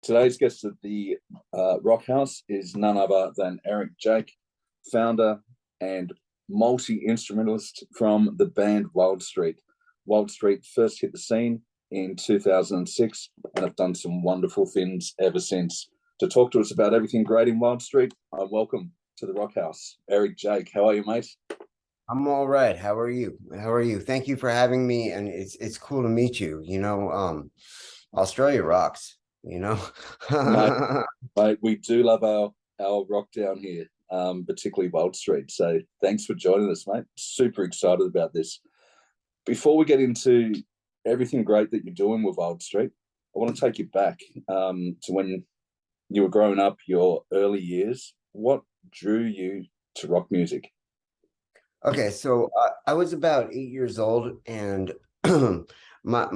Today's guest at the Rock House is none other than Jayk, founder and multi-instrumentalist from the band Wildstreet. Wildstreet first hit the scene in 2006 and have done some wonderful things ever since. To talk to us about everything great in Wildstreet, welcome to the Rock House, Jayk. How are you, mate? I'm all right. How are you? How are you? Thank you for having me, and it's cool to meet you. Australia rocks, you know. Mate, mate, we do love our rock down here, particularly Wildstreet. So thanks for joining us, mate. Super excited about this. Before we get into everything great that you're doing with Wildstreet, I want to take you back to when you were growing up, your early years. What drew you to rock music? Okay, so I was about 8 years old, and my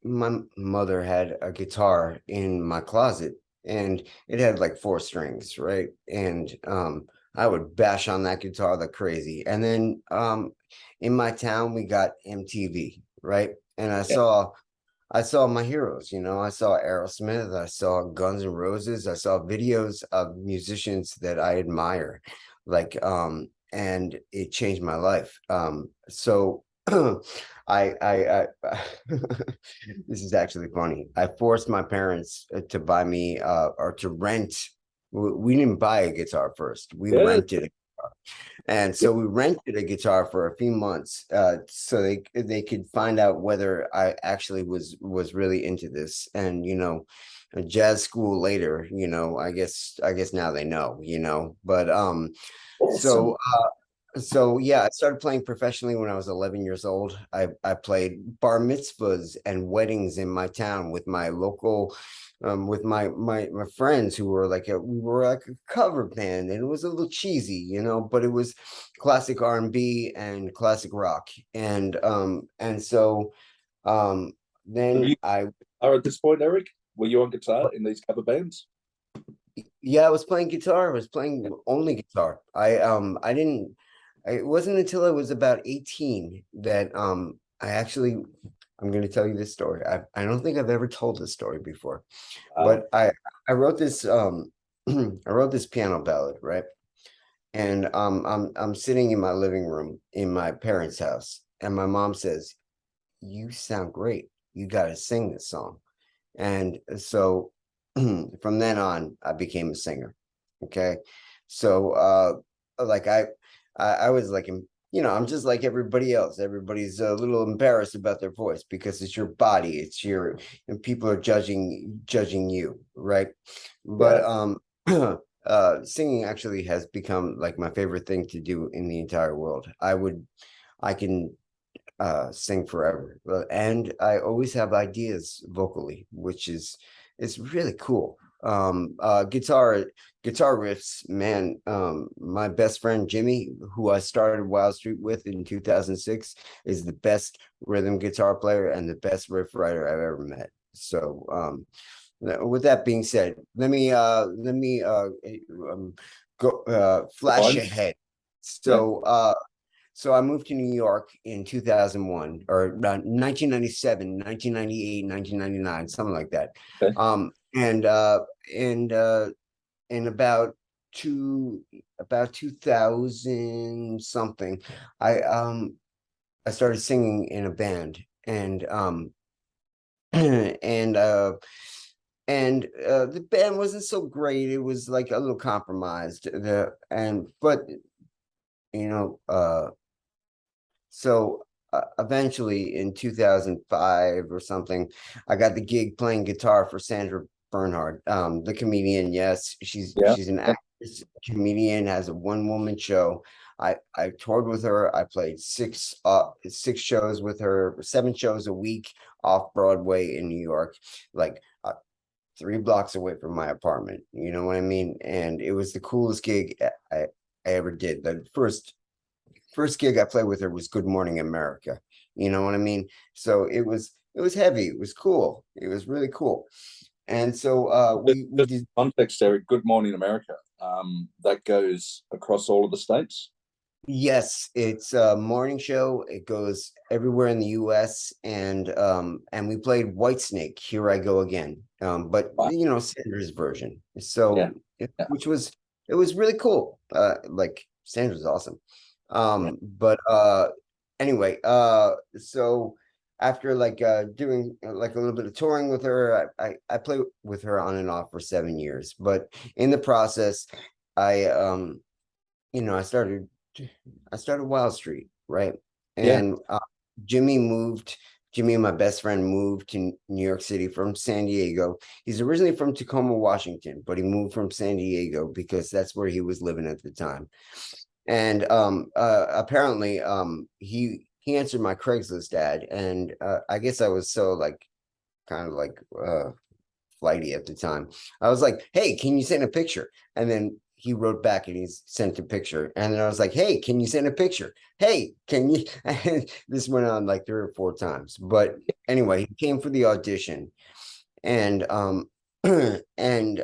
mother had a guitar in my closet, and it had like four strings, right? And I would bash on that guitar like crazy. And then in my town we got MTV, right? And Yeah. I saw my heroes, I saw Aerosmith, I saw Guns N' Roses, I saw videos of musicians that I admire, like and it changed my life. So I this is actually funny. I forced my parents to buy me or to rent. We didn't buy a guitar first. We Yeah. rented a guitar. And Yeah. so we rented a guitar for a few months, so they could find out whether I actually was really into this. And a jazz school later, I guess now they know, But Awesome. so so yeah, I started playing professionally when I was 11 years old. I played bar mitzvahs and weddings in my town with my local, with my friends who were we were like a cover band, and it was a little cheesy, but it was classic R&B and classic rock, and so Were then you I are at this point, Eric? Were you on guitar in these cover bands? yeah, I was playing guitar. I was playing only guitar. I didn't. It wasn't until I was about 18 that I actually. I'm going to tell you this story. I don't think I've ever told this story before, Uh, but I wrote this I wrote this piano ballad, right? And I'm sitting in my living room in my parents' house, and my mom says, "You sound great. You got to sing this song." And so from then on, I became a singer. Okay. So like I was like, I'm just like everybody else. Everybody's a little embarrassed about their voice because it's your body, and people are judging you, right? But yeah. singing actually has become like my favorite thing to do in the entire world. I can sing forever. And I always have ideas vocally, which is it's really cool. Guitar riffs, man. My best friend Jimmy, who I started Wildstreet with in 2006, is the best rhythm guitar player and the best riff writer I've ever met. So with that being said, let me go flash Fine. ahead. Yeah. So I moved to New York in 2001 or 1997, 1998, 1999, something like that. Okay. And in about 2000 something, I I started singing in a band, and and the band wasn't so great. It was like a little compromised. The and but you know So eventually in 2005 or something, I got the gig playing guitar for Sandra Bernhard, the comedian. Yes, Yeah. she's an Yeah. actress, comedian, has a one-woman show. I toured with her. I played six shows with her, 7 shows a week off Broadway in New York, like 3 blocks away from my apartment. You know what I mean? And it was the coolest gig I ever did. The first gig I played with her was Good Morning America. You know what I mean? So it was heavy. It was cool. It was really cool. And so we did. Context, Eric. Good Morning America. That goes across all of the states. Yes, it's a morning show. It goes everywhere in the US, and we played Whitesnake, Here I Go Again. But Wow. Sandra's version. Yeah. Yeah. Which was it was really cool. Like Sandra's awesome. Yeah. But anyway, so after doing like a little bit of touring with her, I played with her on and off for 7 years. But in the process, I you know, I started Wildstreet, right? Yeah. And Jimmy moved, Jimmy and my best friend moved to New York City from San Diego. He's originally from Tacoma, Washington, but he moved from San Diego because that's where he was living at the time. And apparently he answered my Craigslist ad, and I guess I was so like kind of like flighty at the time. I was like, "Hey, can you send a picture?" And then he wrote back and he sent a picture. And then I was like, "Hey, can you send a picture? Hey, can you?" And this went on like 3 or 4 times. But anyway, he came for the audition, and and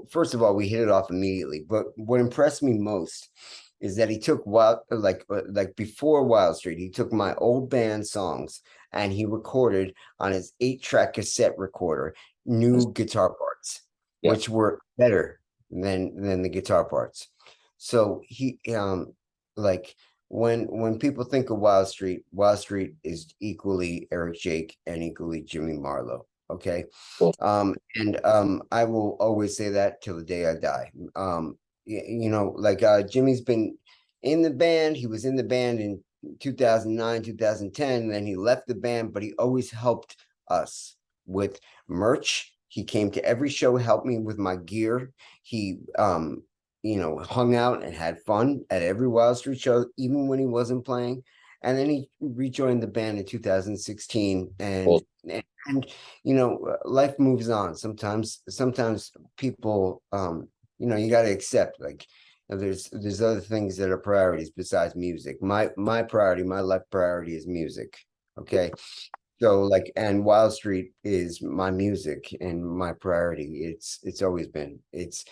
first of all we hit it off immediately. But what impressed me most is that he took like before Wild Street, he took my old band songs and he recorded on his 8-track cassette recorder new guitar parts, Yeah. which were better than the guitar parts. So he like when people think of Wild Street is equally Eric Jayk and equally Jimmy Marlowe. Okay. Cool. And I will always say that till the day I die. Jimmy's been in the band. He was in the band in 2009, 2010, and then he left the band, but he always helped us with merch. He came to every show, helped me with my gear. He hung out and had fun at every Wild Street show, even when he wasn't playing. And then he rejoined the band in 2016, Cool. and life moves on. Sometimes people, you got to accept, like, there's other things that are priorities besides music. My priority, my life priority is music. Okay. So like, and Wild Street is my music and my priority. It's always been. It's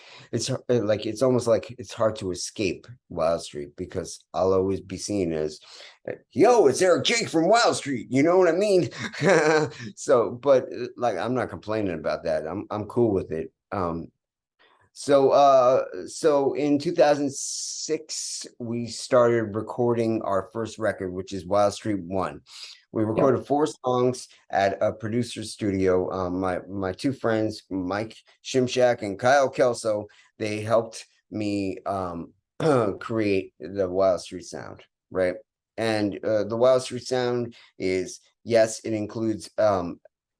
almost like it's hard to escape Wild Street because I'll always be seen as, yo, it's Eric Jayk from Wild Street. You know what I mean? So, but like, I'm not complaining about that. I'm cool with it. So in 2006, we started recording our first record, which is Wildstreet 1. We Yeah. recorded 4 songs at a producer's studio. My two friends, Mike Shimshak and Kyle Kelso, they helped me create the Wild Street sound, right? And the Wild Street sound is, yes, it includes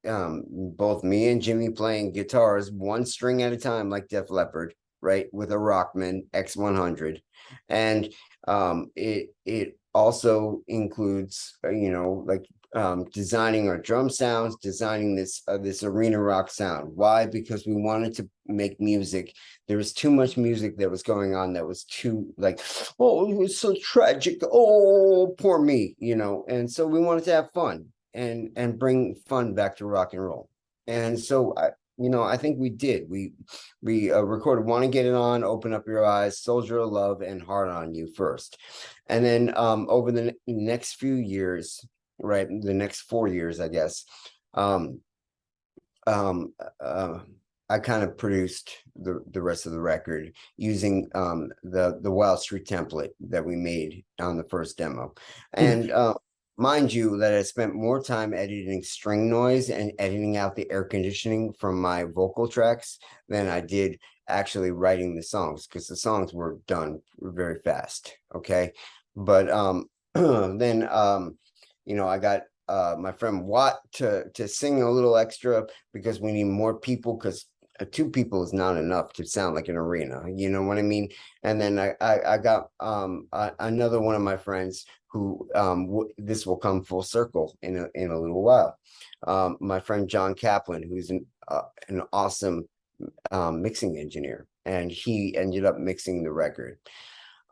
both me and Jimmy playing guitars one string at a time, like Def Leppard, right, with a Rockman X100, and it also includes designing our drum sounds, designing this arena rock sound. Why? Because we wanted to make music. There was too much music that was going on that was too like, oh, it was so tragic. Oh, poor me, and so we wanted to have fun and bring fun back to rock and roll. And so I think we did. We recorded "Want to Get It On," "Open Up Your Eyes," "Soldier of Love," and "Hard on You" first. And then over the next few years, right, the next 4 years, I guess, um, um, uh, I kind of produced the rest of the record using the Wild Street template that we made on the first demo. And mind you, that I spent more time editing string noise and editing out the air conditioning from my vocal tracks than I did actually writing the songs, because the songs were done very fast. Okay. But then I got my friend Watt to sing a little extra because we need more people, because 2 people is not enough to sound like an arena. You know what I mean? And then I got another one of my friends who this will come full circle in a little while. My friend John Kaplan, who's an awesome mixing engineer, and he ended up mixing the record.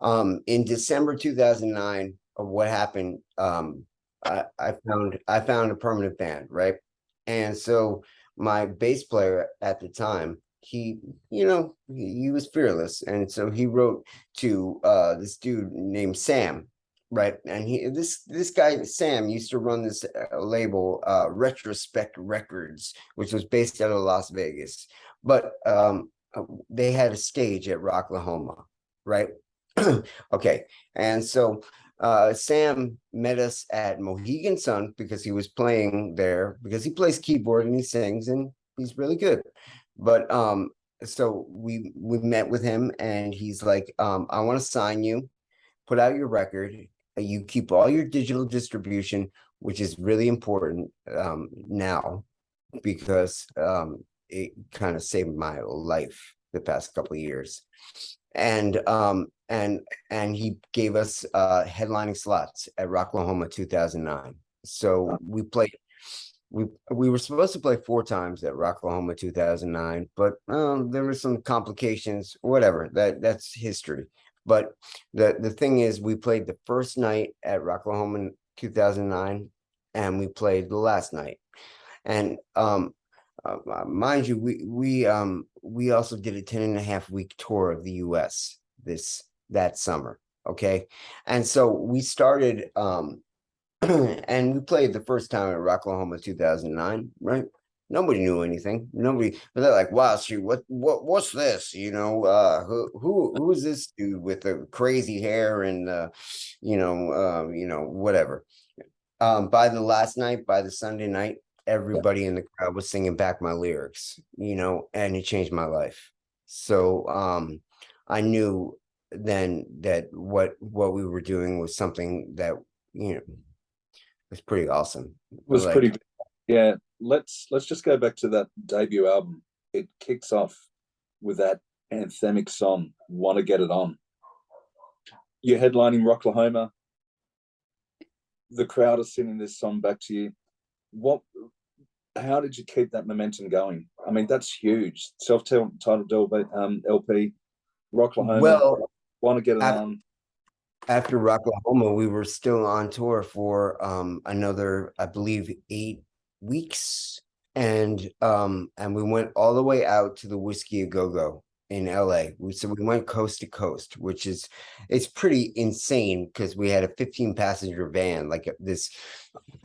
In December 2009, what happened? I found a permanent band, right? And so my bass player at the time, he, he was fearless. And so he wrote to this dude named Sam, right? And this guy, Sam, used to run this label, Retrospect Records, which was based out of Las Vegas. But they had a stage at Rocklahoma, right? Okay. And so Sam met us at Mohegan Sun because he was playing there, because he plays keyboard and he sings and he's really good. But so we met with him and he's like, I want to sign you, put out your record. You keep all your digital distribution, which is really important now, because it kind of saved my life the past couple of years. And he gave us headlining slots at Rocklahoma 2009. So we played. We were supposed to play 4 times at Rocklahoma 2009, but there were some complications. Whatever, that's history. But the thing is, we played the first night at Rocklahoma 2009, and we played the last night. And mind you, we also did a 10.5-week tour of the US that summer. Okay. And so we started and we played the first time at Rocklahoma 2009, right? Nobody knew anything. Nobody, but they're like, Wildstreet, what's this? Who is this dude with the crazy hair and whatever. By the last night, by the Sunday night, everybody in the crowd was singing back my lyrics, and it changed my life. So I knew then that what we were doing was something that was pretty awesome. It was pretty, yeah. Let's just go back to that debut album. It kicks off with that anthemic song, "Want to Get It On." You're headlining Rocklahoma. The crowd are singing this song back to you. How did you keep that momentum going? I mean, that's huge. Self-titled LP, Rocklahoma. Well, Want to Get It On. After Rocklahoma, we were still on tour for another, I believe, 8 weeks, and we went all the way out to the Whiskey A Go Go in LA. So we went coast to coast, it's pretty insane because we had a 15-passenger van like this.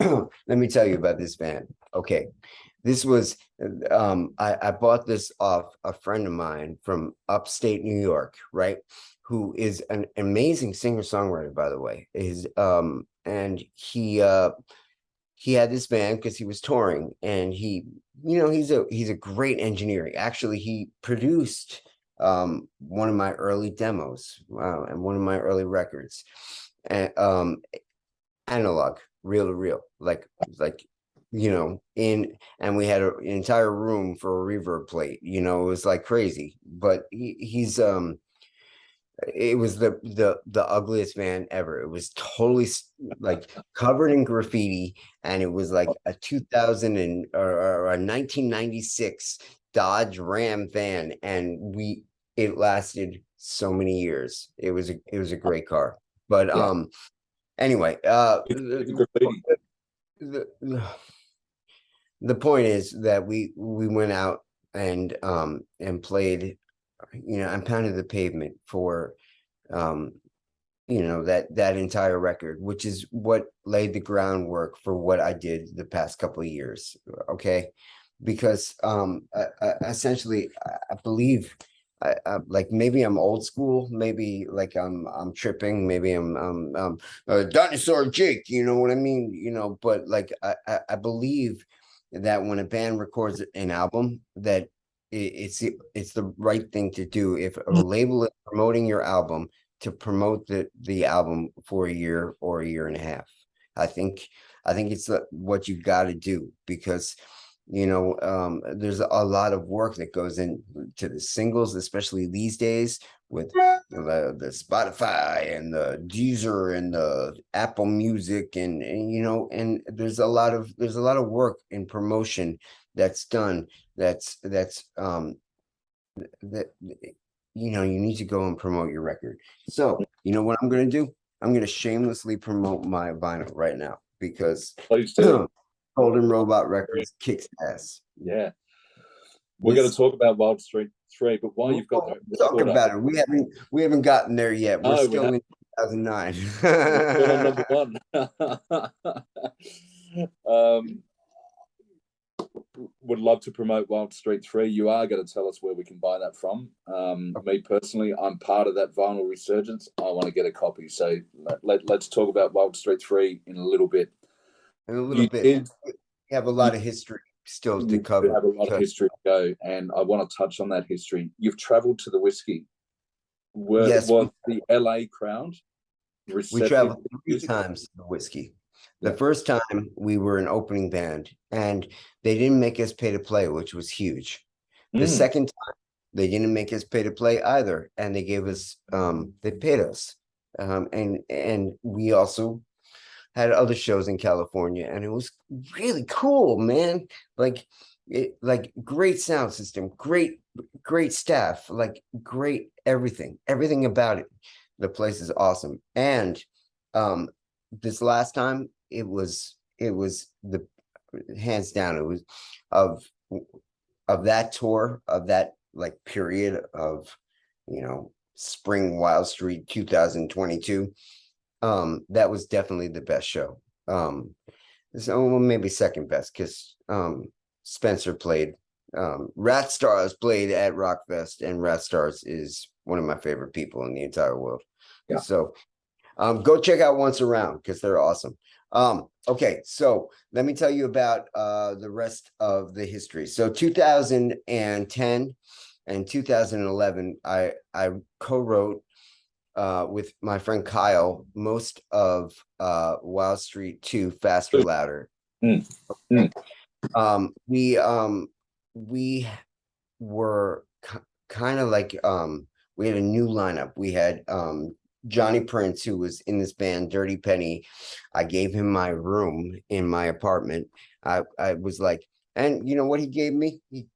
Let me tell you about this van. Okay. This was I bought this off a friend of mine from upstate New York, right? Who is an amazing singer-songwriter, by the way. And he had this van because he was touring, and he's a great engineer. Actually, he produced one of my early demos and one of my early records, and analog, reel to reel, like and we had an entire room for a reverb plate. It was like crazy. But he's it was the ugliest van ever. It was totally like covered in graffiti, and it was like a 2000 or a 1996 Dodge Ram van, and it lasted so many years. It was a great car. But yeah. Anyway, the point is that we went out and played, and pounded the pavement for that entire record, which is what laid the groundwork for what I did the past couple of years. Okay, because essentially I believe like maybe I'm old school, maybe like I'm tripping, maybe I'm dinosaur Jayk, you know what I mean? But like I believe that when a band records an album, that it's the right thing to do. If a label is promoting your album, to promote the album for a year or a year and a half. I think it's what you got to do, because there's a lot of work that goes into the singles, especially these days with the Spotify and the Deezer and the Apple Music, and there's a lot of work in promotion that's done. That you need to go and promote your record. So what I'm going to do? I'm going to shamelessly promote my vinyl right now, because Golden Robot Records kicks ass. Yeah. We're going to This talk about Wild Street 3, but while we'll you've got that talk record up, about it. We haven't gotten there yet. We're no, we still have. in 2009. We're still on number one. um, would love to promote Wild Street 3. You are going to tell us where we can buy that from. Me personally, I'm part of that vinyl resurgence. I want to get a copy. So let's talk about Wild Street 3 in a little bit. In a little You bit. did, We have a you, lot of history still to you cover. have a lot of history to go, and I want to touch on that history. You've traveled to the whiskey. Yes, Was the LA crowd we receptive traveled to three music? times to the whiskey. The Yeah. first time we were an opening band, and they didn't make us pay to play, which was huge. The second time, they didn't make us pay to play either, and they gave us they paid us. And we also had other shows in California, and it was really cool, man. Like great sound system, great staff, like great everything about it. The place is awesome. And this last time it was the hands down, it was of that tour, of that like period of spring Wildstreet 2022. That was definitely the best show. So well, maybe second best, because Spencer played, Rat Stars played at Rockfest, and Rat Stars is one of my favorite people in the entire world. Yeah. So go check out Once Around, because they're awesome. Okay, so let me tell you about the rest of the history. So 2010 and 2011, I co-wrote with my friend Kyle most of Wildstreet 2 Faster Louder. Mm. Okay. We were kind of like we had a new lineup. We had Johnny Prince, who was in this band Dirty Penny. I gave him my room in my apartment. I was like, and you know what he gave me? He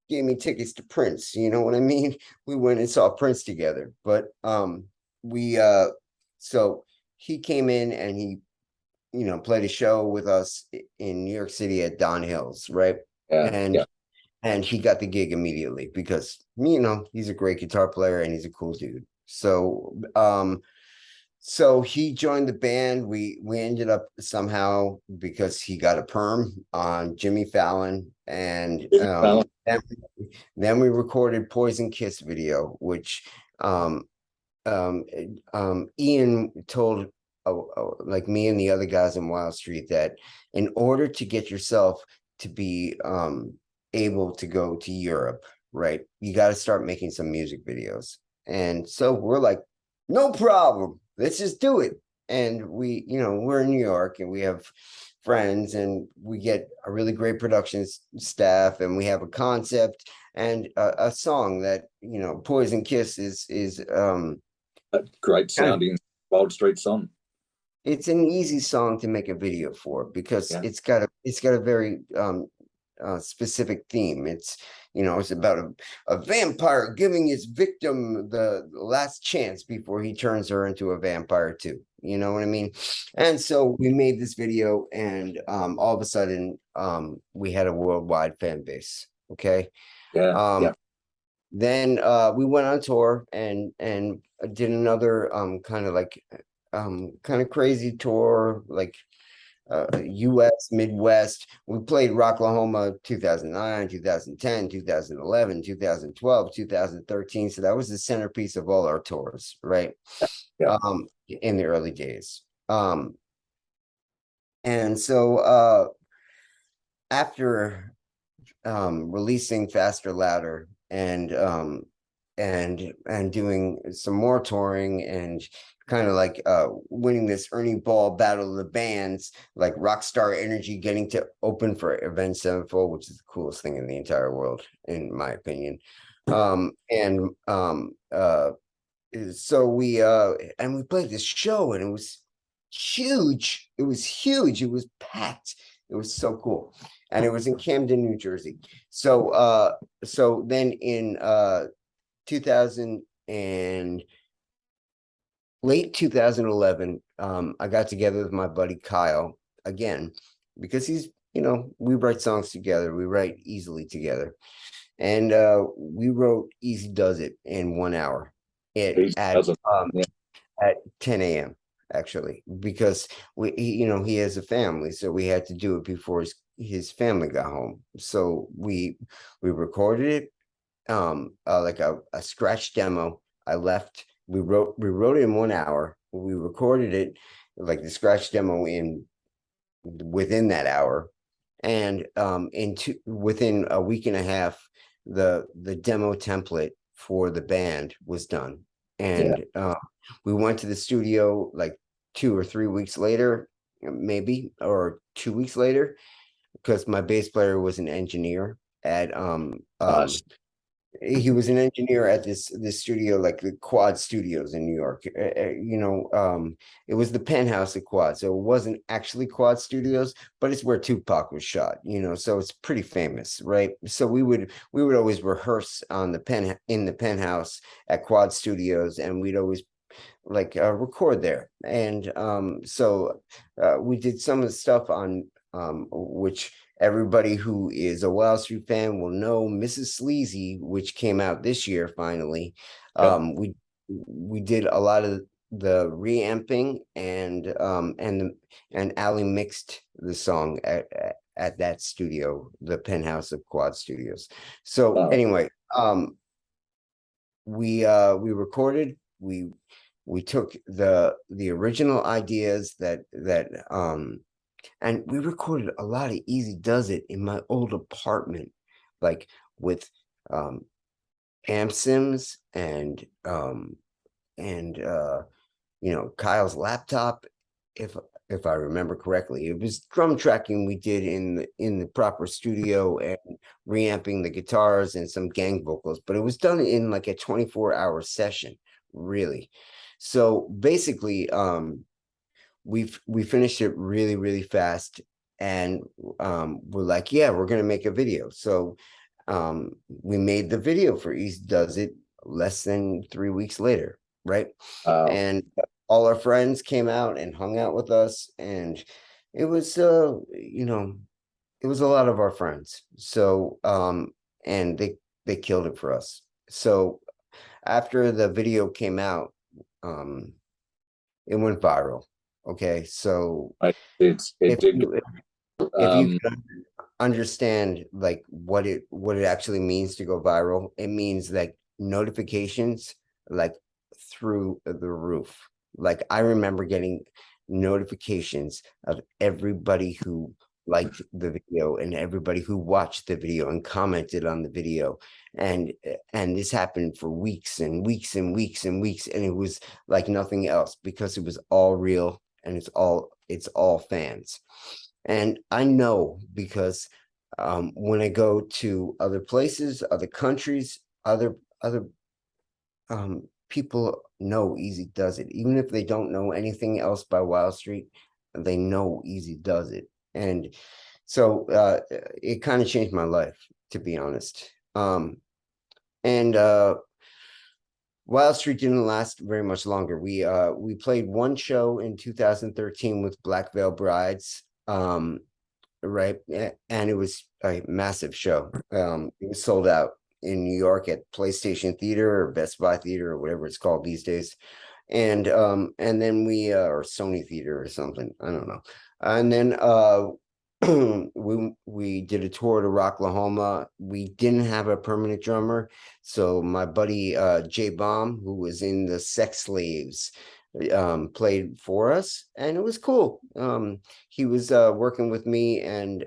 gave me tickets to Prince. You know what I mean? We went and saw Prince together. But we so he came in and he played a show with us in New York City at Don Hills, right? Yeah. And he got the gig immediately because he's a great guitar player and he's a cool dude. So he joined the band. We ended up somehow, because he got a perm on Jimmy Fallon, and then we recorded Poison Kiss video, which Ian told like me and the other guys in Wildstreet that in order to get yourself to be able to go to Europe, right, you got to start making some music videos. And so we're like, no problem, let's just do it. And we're in New York, and we have friends, and we get a really great production staff, and we have a concept and a song that Poison Kiss is A great sounding Wildstreet song. It's an easy song to make a video for, because it's got a very specific theme. It's about a vampire giving his victim the last chance before he turns her into a vampire too. You know what I mean? And so we made this video, and all of a sudden we had a worldwide fan base. Okay. Then we went on tour and did another kind of crazy tour, like US Midwest. We played Rocklahoma 2009, 2010, 2011, 2012, 2013. So that was the centerpiece of all our tours, right? In the early days. And so after releasing Faster Louder and doing some more touring, and kind of like winning this Ernie Ball Battle of the Bands, like Rockstar Energy getting to open for Avenged Sevenfold, which is the coolest thing in the entire world, in my opinion. So we played this show, and it was huge. It was packed. It was so cool. And it was in Camden, New Jersey. So then in 2000 and late 2011, I got together with my buddy Kyle again, because he's we write songs together. We write easily together. And we wrote Easy Does It in 1 hour it He doesn't. Yeah, at 10 a.m. actually, because he has a family, so we had to do it before his family got home. So we recorded it, like a scratch demo. I left. We wrote it in 1 hour. We recorded it, like the scratch demo, in within that hour, and within a week and a half, the demo template for the band was done, yeah, and we went to the studio like 2 or 3 weeks later, maybe, or 2 weeks later, because my bass player was an engineer at nice. he was an engineer at this studio, like the Quad Studios in New York. It was the penthouse of Quad, so it wasn't actually Quad Studios, but it's where Tupac was shot. So it's pretty famous, right? So we would always rehearse in the penthouse at Quad Studios, and we'd always like record there. And so we did some of the stuff on which everybody who is a Wildstreet fan will know, Mrs. Sleazy, which came out this year finally. Yep. We did a lot of the reamping, and Ali mixed the song at that studio, the penthouse of Quad Studios. So anyway, we recorded, we took the original ideas and we recorded a lot of Easy Does It in my old apartment, like with amp sims and Kyle's laptop, if if I remember correctly. It was drum tracking we did in the proper studio, and reamping the guitars and some gang vocals, but it was done in like a 24-hour session, really. So basically, we finished it really, really fast, and we're like, yeah, we're gonna make a video. So we made the video for East Does It less than 3 weeks later, right? And all our friends came out and hung out with us, and it was it was a lot of our friends. So and they killed it for us. So after the video came out, it went viral. Okay, so It if did. you could understand like what it actually means to go viral, it means like notifications, like through the roof. Like I remember getting notifications of everybody who liked the video and everybody who watched the video and commented on the video, and this happened for weeks and weeks and weeks and weeks, and it was like nothing else, because it was all real, and it's all fans. And I know, because when I go to other places, other countries, other people know Easy Does It. Even if they don't know anything else by Wildstreet, they know Easy Does It. And so it kind of changed my life, to be honest. And Wildstreet didn't last very much longer. We played one show in 2013 with Black Veil Brides. Right, and it was a massive show. It was sold out in New York at PlayStation Theater or Best Buy Theater or whatever it's called these days. And then we or Sony Theater or something, I don't know. And then we did a tour to Rocklahoma. We didn't have a permanent drummer, so my buddy Jay Bomb, who was in the Sex Slaves, played for us, and it was cool. He was working with me and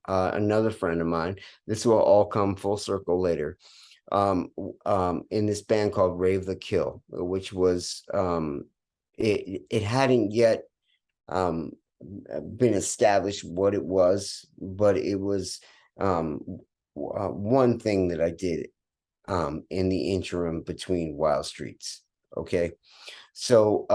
another friend of mine. This will all come full circle later. In this band called Rave the Kill, which was it hadn't yet been established what it was, but it was one thing that I did in the interim between Wildstreets. Okay, so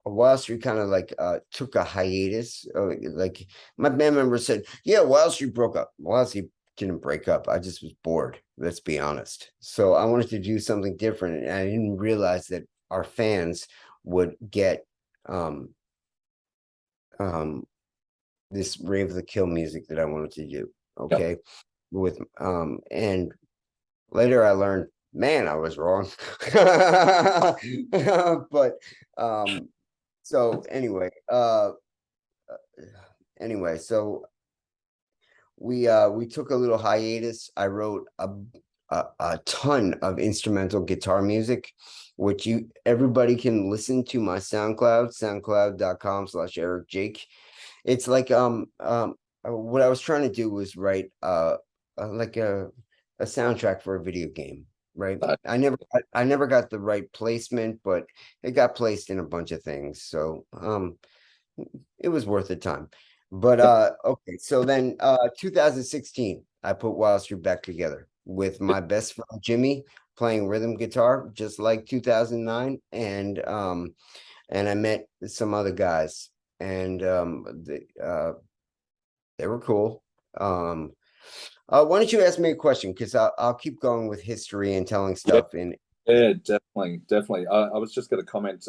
Wildstreet kind of like took a hiatus. Like my band member said, yeah, Wildstreet broke up. Wildstreet didn't break up. I just was bored. Let's be honest. So I wanted to do something different, and I didn't realize that our fans would get um this Rave the Kill music that I wanted to do. Yep. Okay. With and later I learned, man, I was wrong. But so anyway, so we took a little hiatus. I wrote a ton of instrumental guitar music, which everybody can listen to my SoundCloud, soundcloud.com/Eric Jayk. It's like what I was trying to do was write like a soundtrack for a video game, right? Uh, I never got the right placement, but it got placed in a bunch of things. So it was worth the time. But yep. okay, so then 2016, I put Wildstreet back together with my best friend Jimmy playing rhythm guitar, just like 2009, and I met some other guys, and they were cool. Why don't you ask me a question? Because I'll keep going with history and telling Yeah, stuff. And yeah, definitely, definitely. I was just going to comment.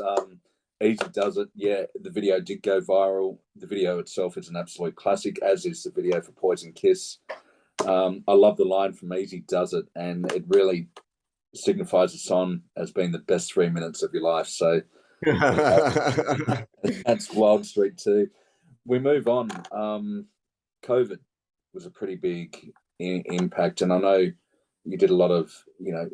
Easy does it. Yeah, the video did go viral. The video itself is an absolute classic, as is the video for Poison Kiss. I love the line from Easy Does It, and it really signifies the song as being the best 3 minutes of your life. So that's Wildstreet too. We move on. COVID was a pretty big impact, and I know you did a lot of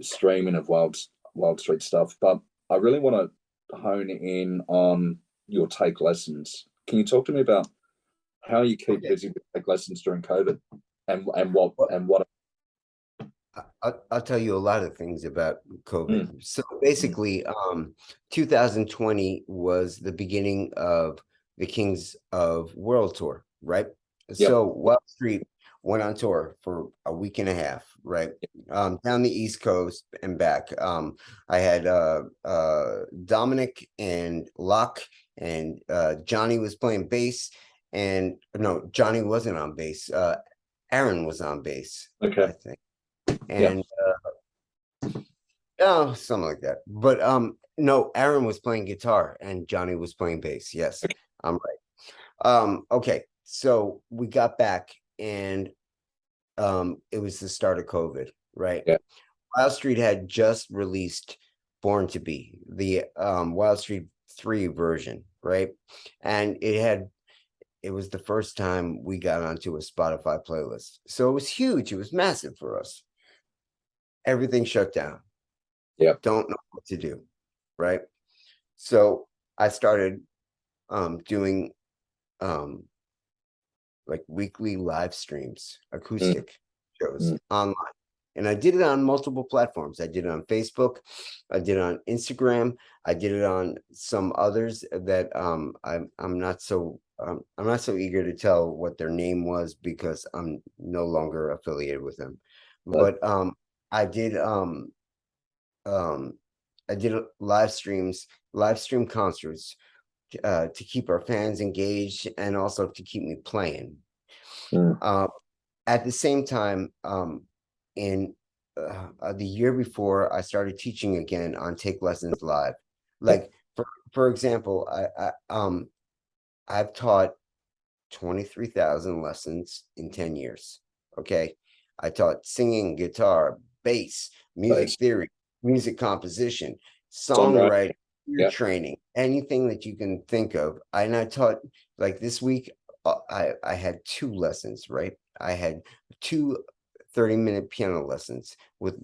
streaming of Wildstreet stuff, but I really want to hone in on your take lessons. Can you talk to me about how you keep Okay. busy with take lessons during COVID, and what? I'll tell you a lot of things about COVID. Mm, So mm, basically, 2020 was the beginning of the Kings of World Tour, right? yep. So Wall Street went on tour for a week and a half, right? Down the East Coast and back. I had Dominic and Locke, and Johnny was playing bass, and no, Johnny wasn't on bass. Aaron was on bass, I Okay. think. Yeah. And oh, something like that. But no, Aaron was playing guitar and Johnny was playing bass. Yes, Okay. I'm right. Okay, so we got back and it was the start of COVID, right? Yeah. Wild Street had just released Born to Be, the Wild Street 3 version, right? And it was the first time we got onto a Spotify playlist. So it was huge, it was massive for us. Everything shut down. Yeah. Don't know what to do, right? So I started doing um like weekly live streams, Mm, acoustic shows mm, online. And I did it on multiple platforms. I did it on Facebook, I did it on Instagram, I did it on some others that I'm not so eager to tell what their name was because I'm no longer affiliated with them. but But I did um I did live stream concerts to keep our fans engaged and also to keep me playing. mm, Uh, at the same time, in the year before, I started teaching again on Take Lessons Live. yep. Like for example, I've taught 23,000 lessons in 10 years. Okay. I taught singing, guitar, bass, music Base theory, music composition, songwriting. songwriting, ear Yep. training, anything that you can think of. And I taught like this week, I had two lessons, right? I had two 30-minute piano lessons with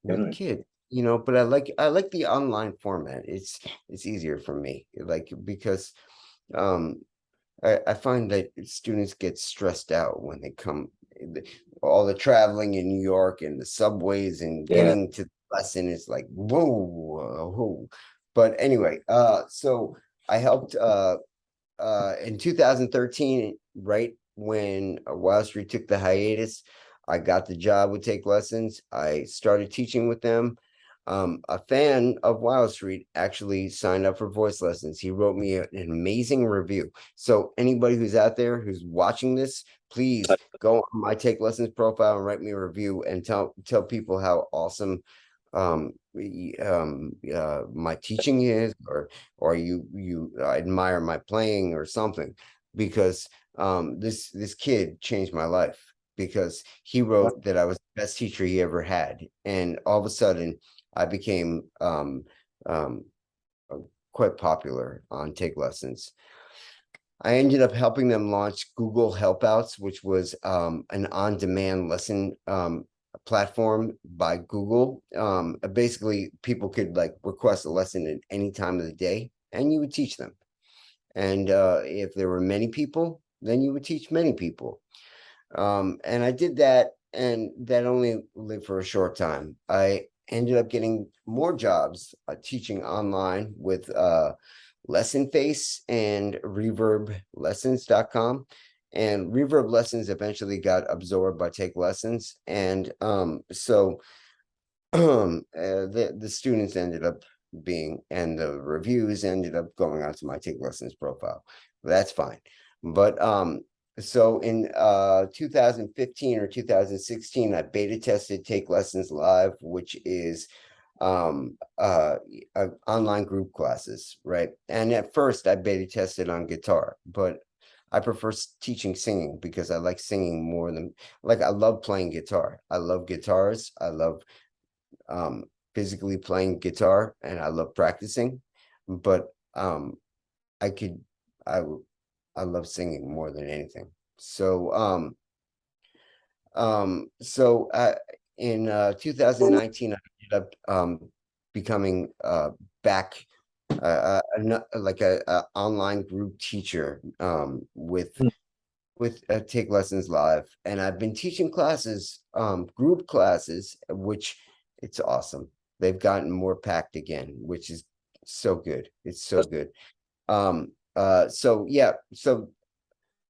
Anyway, kids, but I like the online format. It's easier for me, like because um I find that students get stressed out when they come, all the traveling in New York and the subways and yeah. getting to the lesson is like, whoa, whoa. But anyway, so I helped in 2013, right when Wild Street took the hiatus, I got the job with Take Lessons. I started teaching with them. A fan of Wild Street actually signed up for voice lessons. He wrote me an amazing review. So anybody who's out there who's watching this, please go on my Take Lessons profile and write me a review and tell people how awesome my teaching is, or you admire my playing or something, because this kid changed my life because he wrote that I was the best teacher he ever had, and all of a sudden I became um, quite popular on Take Lessons. I ended up helping them launch Google Helpouts, which was an on-demand lesson platform by Google. Basically, people could like request a lesson at any time of the day, and you would teach them. And if there were many people, then you would teach many people. And I did that, and that only lived for a short time. I ended up getting more jobs teaching online with Lesson Face and ReverbLessons.com. And Reverb Lessons eventually got absorbed by Take Lessons. And so the students ended up being, and the reviews ended up going onto my Take Lessons profile. That's fine. But so in 2015 or 2016, I beta tested Take Lessons Live, which is online group classes, right? And at first I beta tested on guitar, but I prefer teaching singing because I like singing more than, like, I love playing guitar. I love guitars. I love physically playing guitar, and I love practicing, but I could I I love singing more than anything. So in 2019 I ended up becoming back like a online group teacher with Take Lessons Live, and I've been teaching classes, group classes, which it's awesome. They've gotten more packed again, which is so good. It's so good. So yeah, so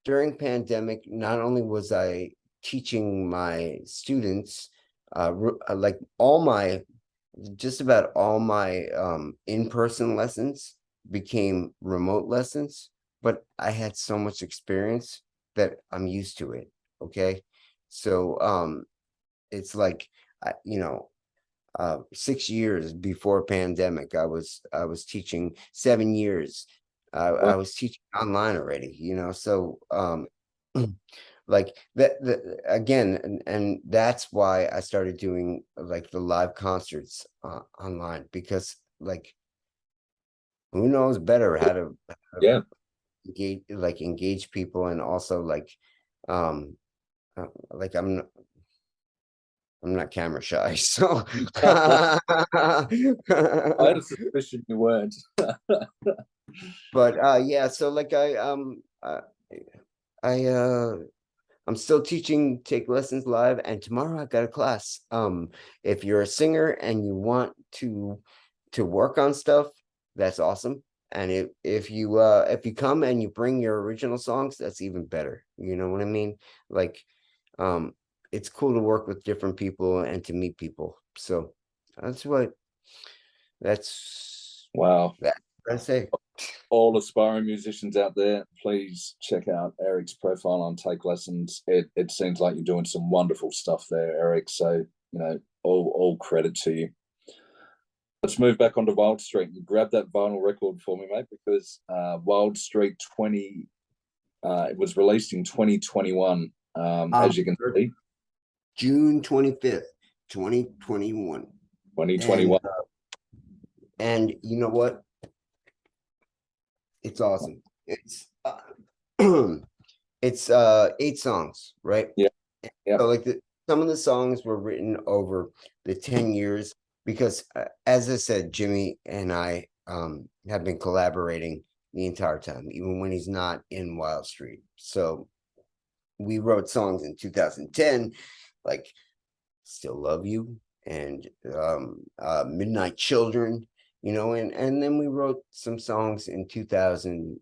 during pandemic, not only was I teaching my students, like just about all my in-person lessons became remote lessons, but I had so much experience that I'm used to it. Okay. So it's like, you know, 6 years before pandemic, I was teaching. 7 years I was teaching online already, you know. So like that again, and that's why I started doing like the live concerts online, because like who knows better how to Yeah. engage people, and also um like I'm not camera shy, so I had a suspicion you weren't. but yeah, so like I I'm still teaching Take Lessons Live, and tomorrow I got a class. If you're a singer and you want to work on stuff, that's awesome. And if you come and you bring your original songs, that's even better. You know what I mean? Like, um, it's cool to work with different people and to meet people. So that's that's Wow. what I say. All aspiring musicians out there, please check out Eric's profile on Take Lessons. It seems like you're doing some wonderful stuff there, Eric. So, you know, all credit to you. Let's move back onto Wildstreet. You grab that vinyl record for me, mate, because Wildstreet 20, it was released in 2021, as you can see. June 25th, 2021. 2021. And you know what? It's awesome. It's it's 8 songs, right? Yeah. Yeah. So like some of the songs were written over the 10 years because as I said, Jimmy and I have been collaborating the entire time, even when he's not in Wildstreet. So we wrote songs in 2010, like Still Love You and Midnight Children, you know, and then we wrote some songs in 2000,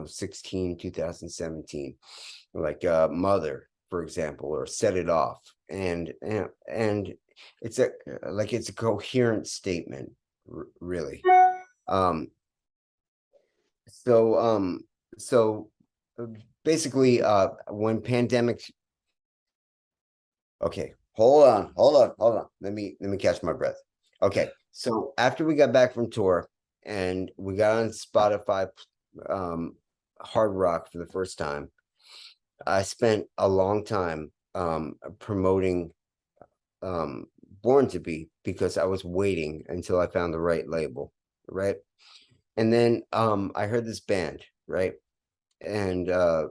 16, 2017, like Mother, for example, or Set It Off. And it's a coherent statement, really. Um, so so basically when pandemic, okay, hold on. Let me catch my breath. Okay, so after we got back from tour and we got on Spotify Hard Rock for the first time, I spent a long time promoting Born to Be because I was waiting until I found the right label, right? And then I heard this band, right? And the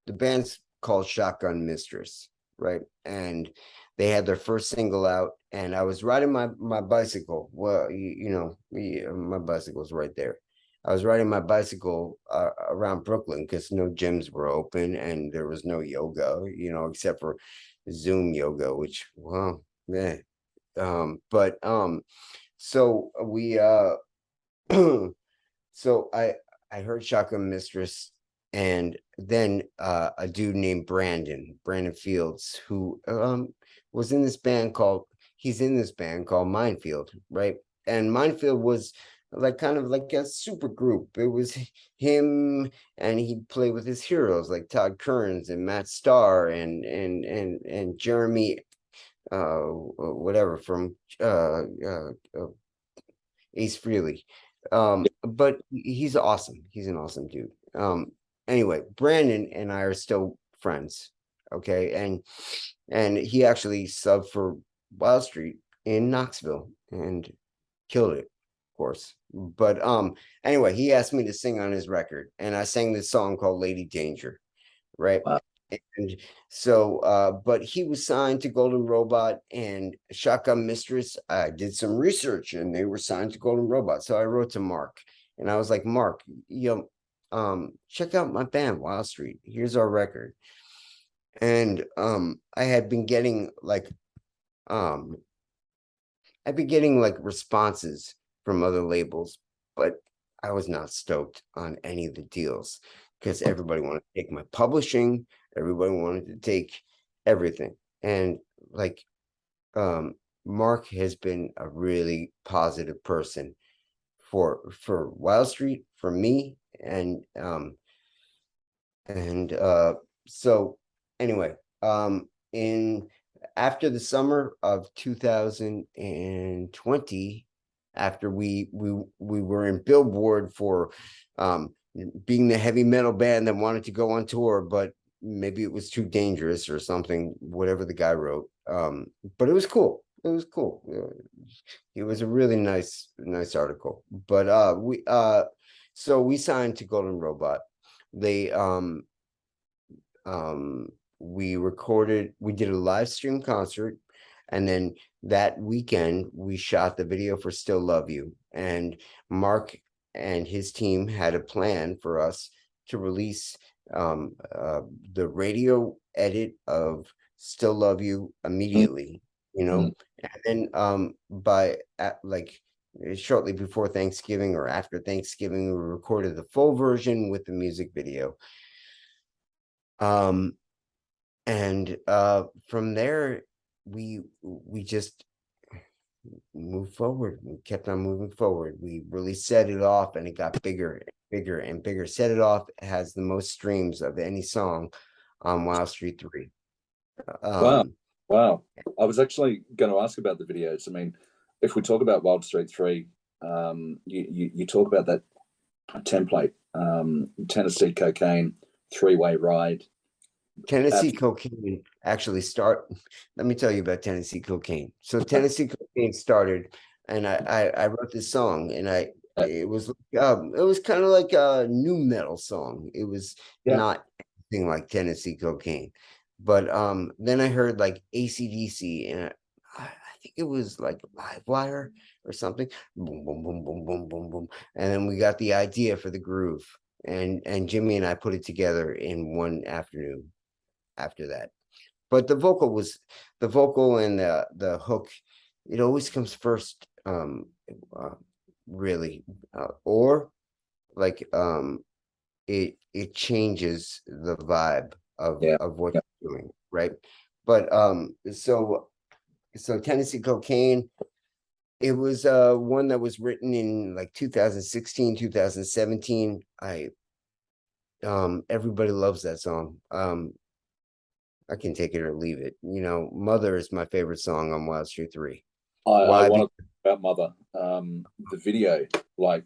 band's called Shotgun Mistress, right? And they had their first single out, and I was riding my bicycle. Well, my bicycle's right there. I was riding my bicycle around Brooklyn because no gyms were open and there was no yoga, except for Zoom yoga, which, well, yeah. But so we so I heard Shotgun Mistress, and then a dude named Brandon Fields, who was in this band called he's in this band called Minefield, right? And Minefield was like kind of like a super group. It was him, and he'd play with his heroes like Todd Kearns and Matt Starr and Jeremy whatever from Ace Frehley. But he's awesome. He's an awesome dude. Anyway, Brandon and I are still friends. Okay. And he actually subbed for Wildstreet in Knoxville and killed it, of course. But anyway, he asked me to sing on his record, and I sang this song called Lady Danger, right? Wow. And so, but he was signed to Golden Robot and Shotgun Mistress. I did some research and they were signed to Golden Robot. So I wrote to Mark and I was like, Mark, check out my band, Wildstreet. Here's our record. And I had been getting um, responses from other labels, but I was not stoked on any of the deals because everybody wanted to take my publishing. Everybody wanted to take everything. And Mark has been a really positive person for Wildstreet, for me. So anyway, in after the summer of 2020, after we were in Billboard for being the heavy metal band that wanted to go on tour, but maybe it was too dangerous or something, whatever the guy wrote. But it was cool. It was cool. It was a really nice article. But so we signed to Golden Robot. They we did a live stream concert, and then that weekend we shot the video for Still Love You. And Mark and his team had a plan for us to release the radio edit of Still Love You immediately, and then shortly before Thanksgiving or after Thanksgiving, we recorded the full version with the music video. And from there we just moved forward. We kept on moving forward. We really set it off, and it got bigger and bigger and bigger. Set It Off has the most streams of any song on Wildstreet 3. Wow. I was actually going to ask about the videos. I mean, if we talk about Wildstreet 3, you talk about that template, Tennessee Cocaine, three-way ride. Tennessee Cocaine actually let me tell you about Tennessee Cocaine. So Tennessee Cocaine started, and I wrote this song, and it was kind of like a new metal song. It was not anything like Tennessee Cocaine. But then I heard like AC/DC, and I think it was like Livewire or something. Boom, boom, boom, boom, boom, boom, boom. And then we got the idea for the groove. And Jimmy and I put it together in one afternoon after that. But the vocal and the hook, it always comes first, really, or like it changes the vibe of what you're doing, right? But so Tennessee Cocaine, it was one that was written in like 2016, 2017. Everybody loves that song. I can take it or leave it. Mother is my favorite song on Wildstreet 3. I want to talk about Mother. The video, like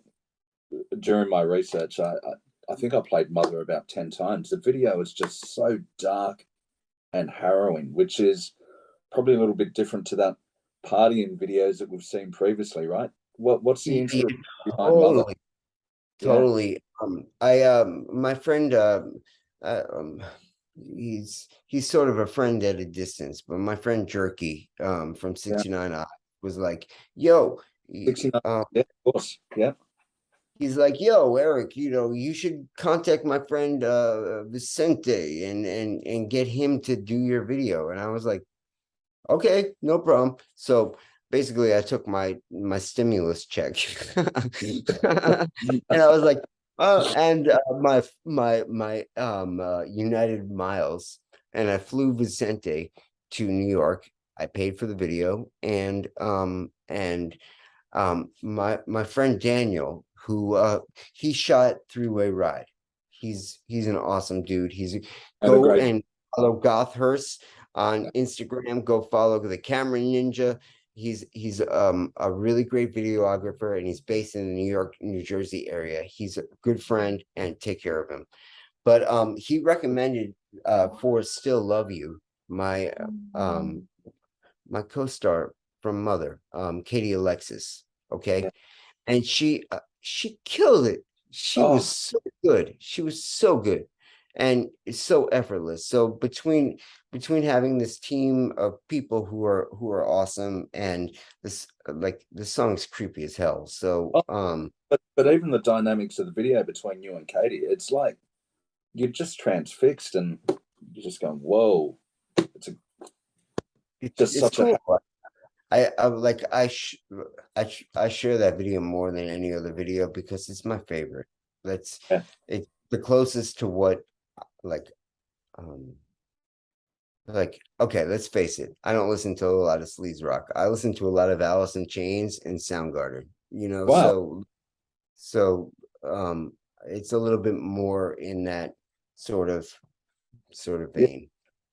during my research, I think I played Mother about 10 times. The video is just so dark and harrowing, which is probably a little bit different to that partying videos that we've seen previously, right? What's the Yeah, inspiration behind Mother? totally, Yeah, totally. My friend, uh, um, he's sort of a friend at a distance, but my friend Jerky, from yeah. 69 was like, yo, 69. Yeah, of course. Yeah. he's like, yo, Eric, you should contact my friend Vicente and get him to do your video. And I was like, okay, no problem. So basically I took my stimulus check. And I was like, oh, and my United Miles, and I flew Vicente to New York. I paid for the video, and my friend Daniel, who he shot Three-Way Ride. He's an awesome dude. Had a Go great. and follow Gothurst on Instagram. Go follow the Camera Ninja. He's a really great videographer, and he's based in the New York, New Jersey area. He's a good friend, and take care of him. But he recommended for Still Love You, my my co-star from Mother, Katie Alexis. Okay, Yeah. and she killed it. She was Oh, so good. She was so good, and it's so effortless. So between having this team of people who are awesome, and this, like, the song's creepy as hell. So oh, but even the dynamics of the video between you and Katie, it's like you're just transfixed and you're just going, whoa. It's a, just it's such a cool. I like I share that video more than any other video because it's my favorite. That's yeah. it's the closest to what, like, um okay, let's face it. I don't listen to a lot of sleaze rock. I listen to a lot of Alice in Chains and Soundgarden, Wow. so um it's a little bit more in that sort of Yeah. vein.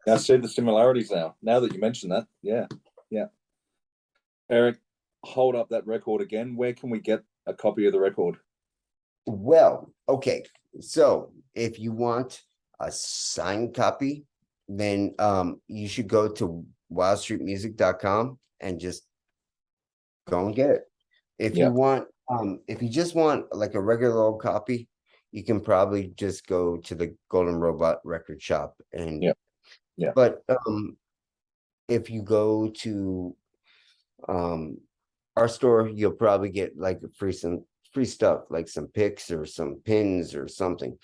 I see the similarities now. Now that you mention that. Yeah. Yeah. Eric, hold up that record again. Where can we get a copy of the record? Well, okay. So if you want a signed copy, then you should go to wildstreetmusic.com and just go and get it. Yeah. If you just want like a regular old copy, you can probably just go to the Golden Robot record shop. And Yeah. Yeah. but if you go to um our store, you'll probably get like some free stuff, like some picks or some pins or something.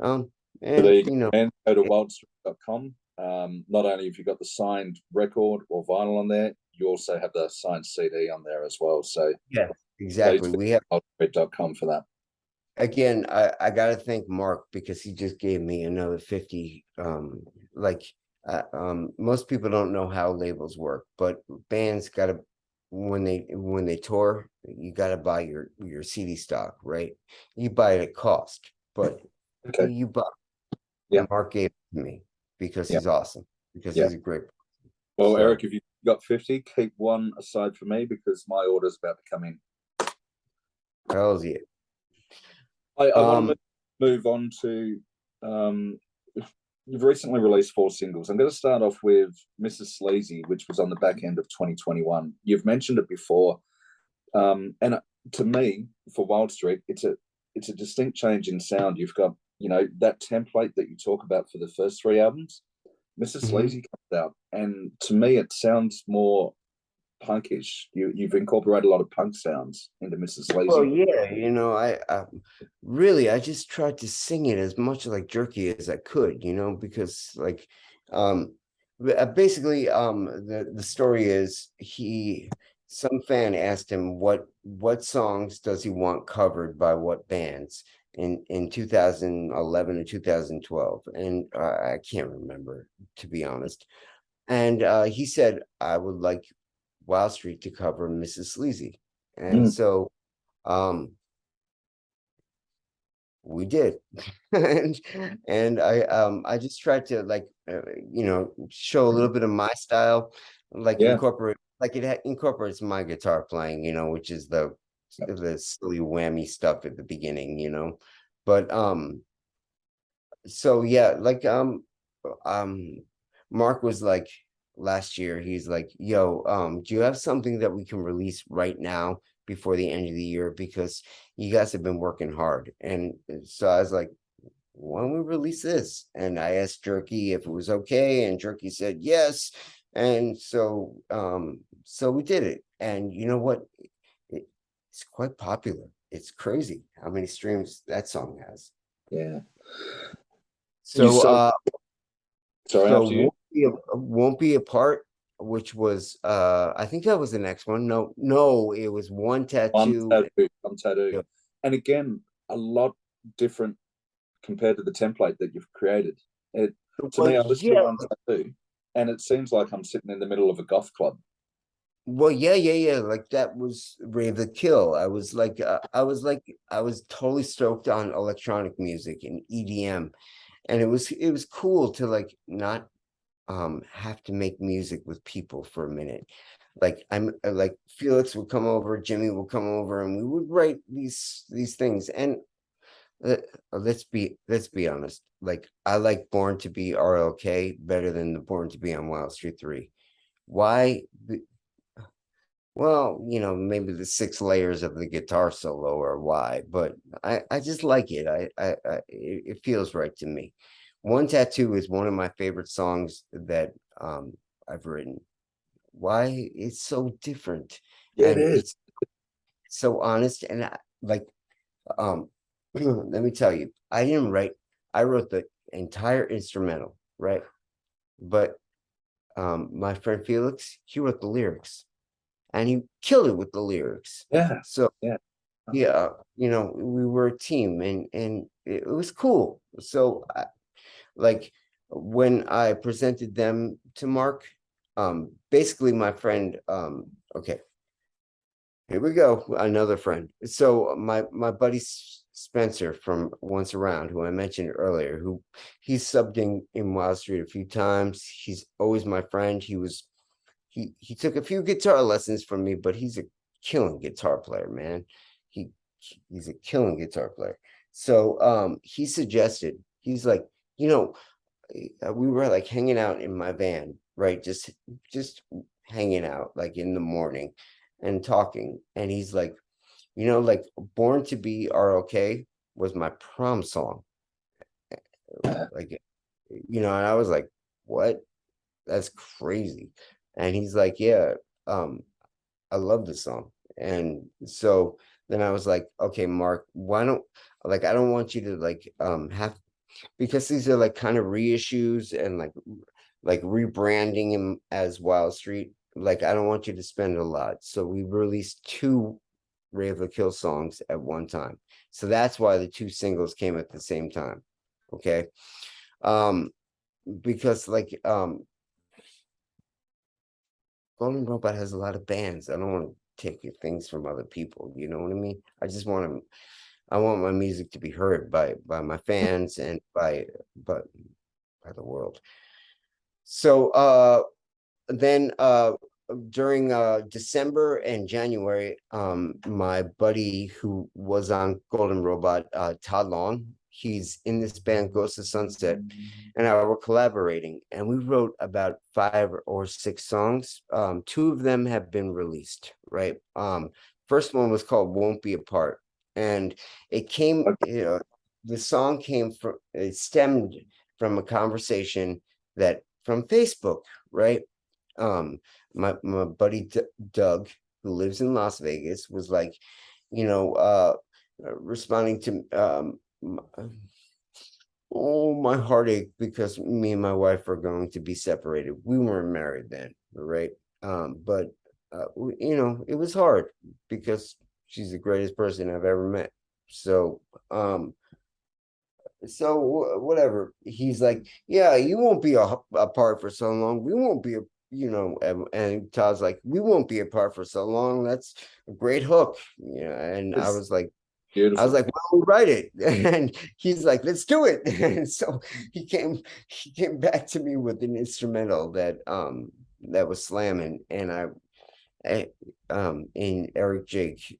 So there And you go. And go to wildstreet.com. Not only have you got the signed record or vinyl on there, you also have the signed CD on there as well. So yeah, please exactly. visit We have, wildstreet.com for that. again, I gotta thank Mark because he just gave me another 50. Like most people don't know how labels work, but bands gotta, when they tour, you gotta buy your CD stock, right? You buy it at cost, but Okay. you buy. Yeah. And Mark gave it to me because Yeah. he's awesome, because Yeah. he's a great. Well, Eric, So if you've got 50, keep one aside for me because my order's about to come in. hell's yeah. I want Um, to move on to um, you've recently released 4 singles. I'm going to start off with Mrs. Sleazy, which was on the back end of 2021. You've mentioned it before, and to me, for Wild Street, it's a distinct change in sound. You've got that template that you talk about for the first 3 albums. Mrs. mhm. Sleazy comes out, and to me, it sounds more punkish. You've incorporated a lot of punk sounds into Mrs. Well, Sleazy. yeah, I really, I just tried to sing it as much like jerky as I could, because like, um, basically, the story is some fan asked him what songs does he want covered by what bands in 2011 or 2012, and I can't remember, to be honest. And he said, I would like Wild Street to cover Mrs. Sleazy. And Mm, so um we did. and I just tried to, like, show a little bit of my style, like yeah, incorporate, like incorporates my guitar playing, which is the silly whammy stuff at the beginning. But So yeah, like um Mark was like last year, he's like, yo, do you have something that we can release right now before the end of the year? Because you guys have been working hard. And so I was like, why don't we release this? And I asked Jerky if it was okay, and Jerky said yes. And so we did it. And you know what? It's quite popular. It's crazy how many streams that song has. Yeah. You So so sorry so after you. won't be apart, which was I think that was the next one. No, it was one tattoo. One tattoo, and again, a lot different compared to the template that you've created. It to Well, me, I listen to yeah, one tattoo, and it seems like I'm sitting in the middle of a golf club. well, yeah. Like that was Rave the Kill. I was totally stoked on electronic music and EDM, and it was cool to like not have to make music with people for a minute. Like I'm like Felix would come over, Jimmy would come over, and we would write these things. And uh, let's be honest. Like I like Born to Be RLK better than the Born to Be on Wildstreet 3. Why? Well, you know, maybe the 6 layers of the guitar solo or why, but I just like it. It feels right to me. One Tattoo is one of my favorite songs that I've written. Why? It's so different, Yeah, it and is. it's so honest. And um, let me tell you, I didn't write. I wrote the entire instrumental, right? But my friend Felix, he wrote the lyrics, and he killed it with the lyrics. Yeah, So yeah, yeah, you know, we were a team, and it was cool. So like when I presented them to Mark, basically my friend, okay, here we go, another friend. So my buddy Spencer from Once Around, who I mentioned earlier, who he's subbed in Wild Street a few times. He's always my friend. He took a few guitar lessons from me, but he's a killing guitar player, man. He he's a killing guitar player. So he suggested, he's like, you know, we were like hanging out in my van, right? Just hanging out like in the morning and talking. And he's like, you know, like Born to Be ROK was my prom song. Like, you know, and I was like, what? That's crazy. And he's like, yeah, um, I love this song. And so then I was like, okay, Mark, why don't like I don't want you to like have, because these are like kind of reissues and like rebranding him as Wild Street. Like I don't want you to spend a lot. So we released 2 Rave the Kill songs at one time. So that's why the 2 singles came at the same time. Okay. Um, because like Golden Robot has a lot of bands. I don't want to take things from other people. You know what I mean? I just want to. I want my music to be heard by my fans and by by the world. So then during December and January, my buddy who was on Golden Robot, Todd Long, he's in this band Ghost of Sunset, and I were collaborating, and we wrote about 5 or 6 songs. 2 of them have been released, right? First one was called Won't Be Apart, and it came, you know, the song came from, it stemmed from a conversation that from Facebook, right? Um, my buddy Doug, who lives in Las Vegas, was like, you know, responding to oh, my heartache because me and my wife are going to be separated. We weren't married then, right? But you know, it was hard because she's the greatest person I've ever met. So um whatever. He's like, yeah, you won't be apart for so long. We won't be, you know, and Todd's like, we won't be apart for so long. That's a great hook. Yeah. And it's I was beautiful. like, well, we'll write it. And he's like, let's do it. And so he came back to me with an instrumental that was slamming. And I in Eric Jayk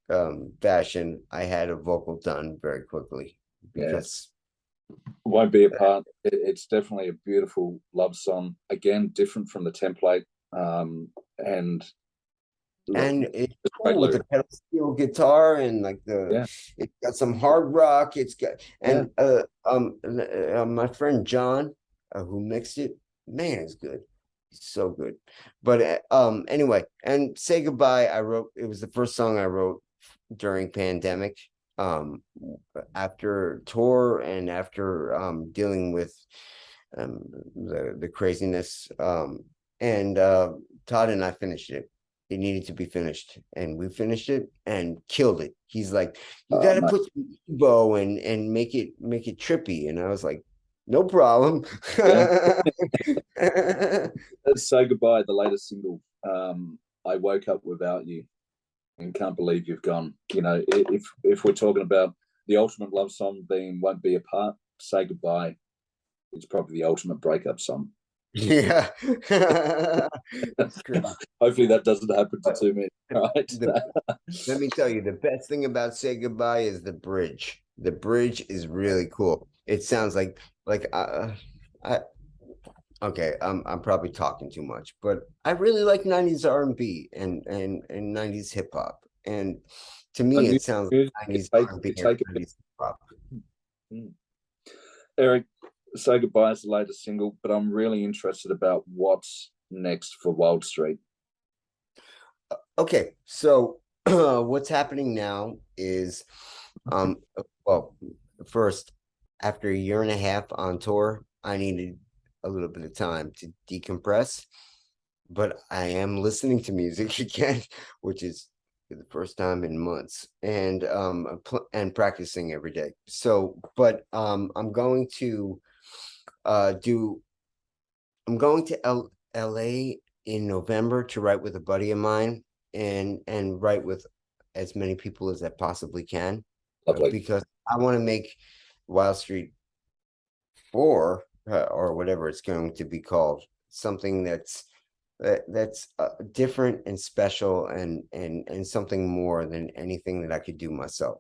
fashion, I had a vocal done very quickly Yeah, because Won't be apart. It's definitely a beautiful love song. Again, different from the template. And look, And it's great cool with the lyric. pedal steel guitar and like the Yeah, it's got some hard rock. It's got yeah. and my friend John who mixed it, man, is good. It's so good. But anyway, and Say Goodbye, I wrote it was the first song I wrote during pandemic. Um After tour and after dealing with um the craziness. And Todd and I finished it. It needed to be finished, and we finished it and killed it. He's like, "You got to Mate. put some Evo and make it trippy," and I was like, "No problem." Yeah. Let's say goodbye. The latest single. I woke up without you and can't believe you've gone. You know, if we're talking about the ultimate love song being "Won't Be Apart," "Say Goodbye" is probably the ultimate breakup song. Yeah. It's great. Hopefully, that doesn't happen to But too many. Right? the, let me tell you, the best thing about Say Goodbye is the bridge. The bridge is really cool. It sounds like I okay, I'm probably talking too much, but I really like 90s R&B and 90s hip hop. And to me Music, it sounds music, like 90s R&B you and take it. 90s hip hop. Eric, "Say Goodbye" is the latest single, but I'm really interested about what's next for Wildstreet. Okay, so what's happening now is well, first, after a year and a half on tour, I needed a little bit of time to decompress, but I am listening to music again, which is the first time in months, and and practicing every day. So, but I'm going to do I'm going to LA in November to write with a buddy of mine and write with as many people as I possibly can, Lovely. because I want to make Wild Street 4 or whatever it's going to be called something that's different and special and something more than anything that I could do myself.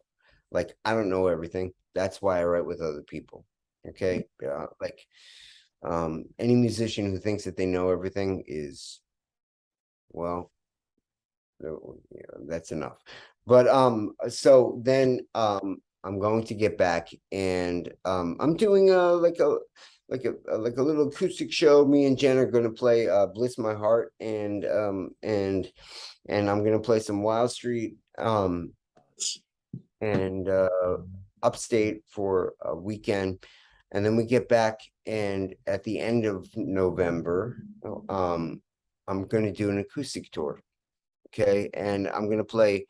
Like I don't know everything. That's why I write with other people. Okay, like any musician who thinks that they know everything is, well, that's enough. But so then I'm going to get back and I'm doing like a little acoustic show. Me and Jen are going to play Bliss My Heart and I'm going to play some Wild Street and upstate for a weekend. And then we get back, and at the end of November, um, I'm going to do an acoustic tour. Okay. And I'm going to play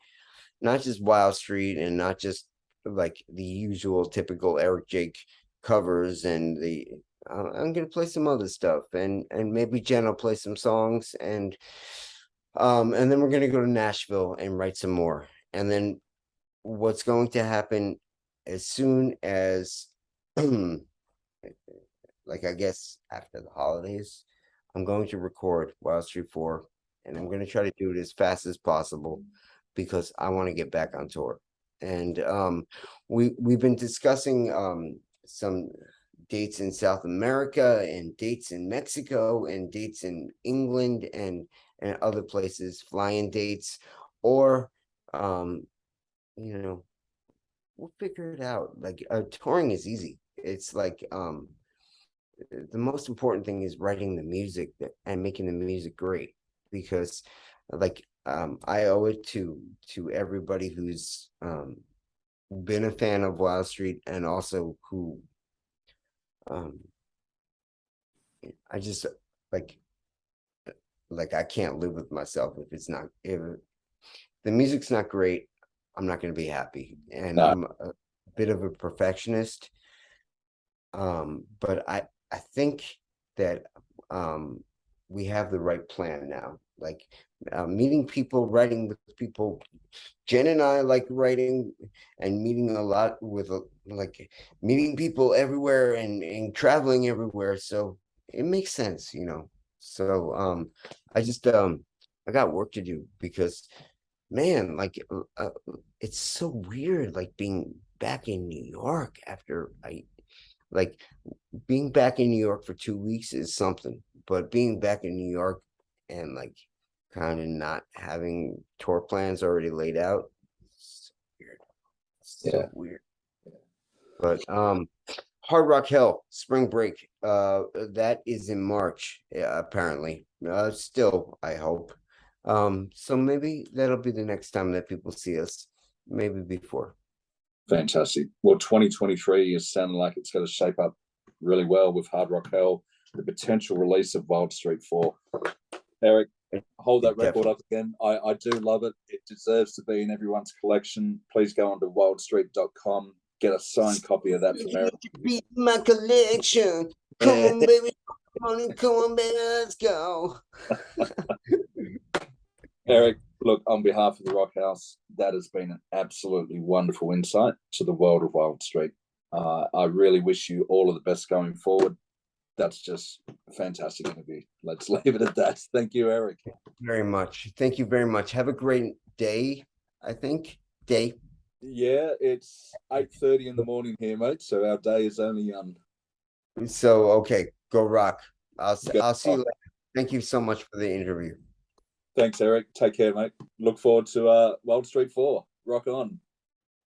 not just Wild Street and not just like the usual typical Eric Jayk covers and I'm going to play some other stuff and maybe Jen will play some songs and then we're going to go to Nashville and write some more. And then what's going to happen as soon as like I guess after the holidays, I'm going to record Wild Street 4 and I'm going to try to do it as fast as possible because I want to get back on tour. And we've been discussing some dates in South America and dates in Mexico and dates in England and other places, flying dates, or um, you know, we'll figure it out. Like touring is easy. It's like the most important thing is writing the music and making the music great because like I owe it to everybody who's been a fan of Wild Street and also who um I just like like I can't live with myself if it's not if the music's not great, I'm not going to be happy. And No, I'm a bit of a perfectionist. But I think that um we have the right plan now. Like meeting people, writing with people. Jen and I like writing and meeting a lot with like meeting people everywhere and traveling everywhere. So it makes sense, you know. So I just I got work to do because man, like it's so weird like being back in New York after Like being back in New York for 2 weeks is something, but being back in New York and like kind of not having tour plans already laid out, it's weird. It's Yeah. so weird. But Hard Rock Hill spring break, that is in March, yeah, apparently. Still, I hope. So maybe that'll be the next time that people see us, maybe before. Fantastic. Well, 2023 is sounding like it's going to shape up really well with Hard Rock Hell, the potential release of Wildstreet 4. Eric, hold that record Definitely. up again. I do love it. It deserves to be in everyone's collection. Please go on to wildstreet.com, get a signed copy of that from Eric. Be my collection. Come on, baby. Come on, baby. Let's go. Eric, look, on behalf of the Rock House, that has been an absolutely wonderful insight to the world of Wildstreet. I really wish you all of the best going forward. That's just a fantastic interview. Let's leave it at that. Thank you, Eric. Very much. Thank you very much. Have a great day, I think. Day. Yeah, it's 8:30 in the morning here, mate. So our day is only So, okay, go rock. go. I'll see you later. Thank you so much for the interview. Thanks, Eric. Take care, mate. Look forward to Wildstreet 4. Rock on.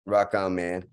Rock on, man.